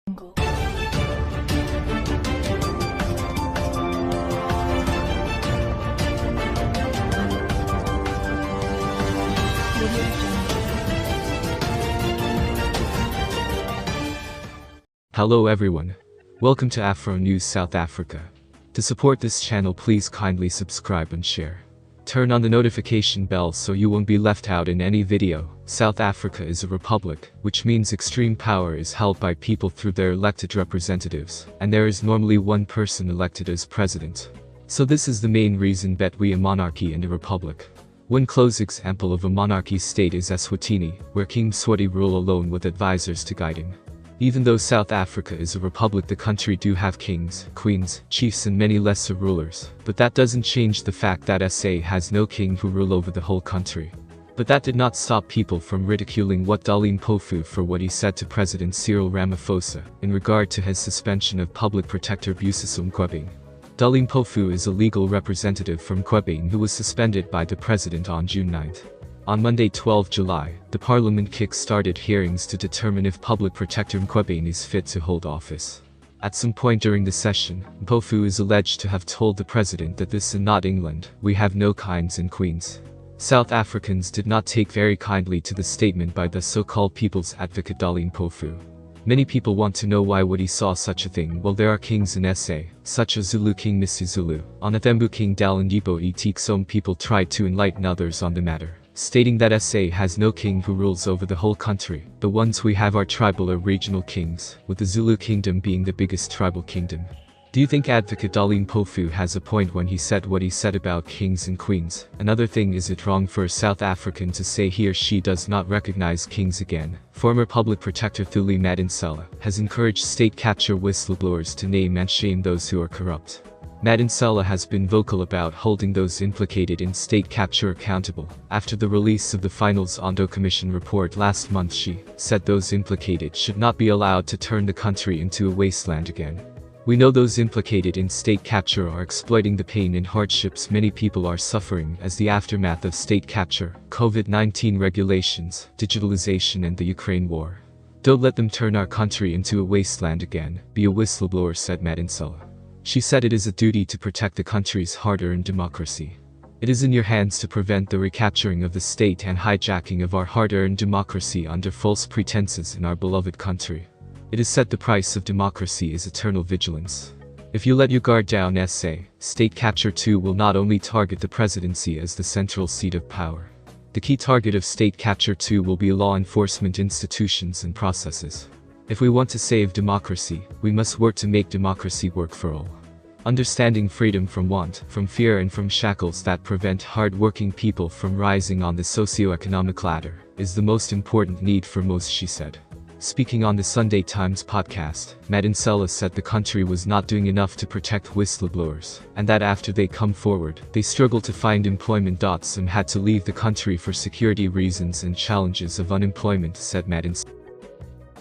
Hello everyone. Welcome to Afro News South Africa. To support this channel, please kindly subscribe and share. Turn on the notification bell so you won't be left out in any video. South Africa is a republic, which means extreme power is held by people through their elected representatives, and there is normally one person elected as president. So this is the main reason that we a monarchy and a republic. One close example of a monarchy state is Eswatini, where King Mswati rule alone with advisors to guide him. Even though South Africa is a republic, the country do have kings, queens, chiefs and many lesser rulers, but that doesn't change the fact that SA has no king who rule over the whole country. But that did not stop people from ridiculing what Dali Mpofu for what he said to President Cyril Ramaphosa in regard to his suspension of Public Protector Busisum Mkhwebane. Dali Mpofu is a legal representative from Mkhwebane who was suspended by the president on June 9. On Monday 12 July, the parliament kick-started hearings to determine if Public Protector Mkhwebane is fit to hold office. At some point during the session, Mpofu is alleged to have told the president that this is not England, we have no kings and queens. South Africans did not take very kindly to the statement by the so-called people's advocate Dali Mpofu. Many people want to know why would he saw such a thing. Well, there are kings in SA, such as Zulu King Misuzulu, Onathembu King Dali Mpofu. Some people tried to enlighten others on the matter, stating that SA has no king who rules over the whole country. The ones we have are tribal or regional kings, with the Zulu kingdom being the biggest tribal kingdom. Do you think advocate Dali Mpofu has a point when he said what he said about kings and queens? Another thing, is it wrong for a South African to say he or she does not recognize kings again? Former Public Protector Thuli Madonsela has encouraged state capture whistleblowers to name and shame those who are corrupt. Madonsela has been vocal about holding those implicated in state capture accountable. After the release of the final Zondo Commission report last month, she said those implicated should not be allowed to turn the country into a wasteland again. We know those implicated in state capture are exploiting the pain and hardships many people are suffering as the aftermath of state capture, COVID-19 regulations, digitalization and the Ukraine war. Don't let them turn our country into a wasteland again, be a whistleblower, said Madonsela. She said it is a duty to protect the country's hard-earned democracy. It is in your hands to prevent the recapturing of the state and hijacking of our hard-earned democracy under false pretenses in our beloved country. It is said the price of democracy is eternal vigilance. If you let your guard down, state capture too will not only target the presidency as the central seat of power. The key target of state capture too will be law enforcement institutions and processes. If we want to save democracy, we must work to make democracy work for all. Understanding freedom from want, from fear and from shackles that prevent hard-working people from rising on the socio-economic ladder is the most important need for most, she said. Speaking on the Sunday Times podcast, Madonsela said the country was not doing enough to protect whistleblowers, and that after they come forward, they struggle to find employment. Some had to leave the country for security reasons and challenges of unemployment, said Madonsela.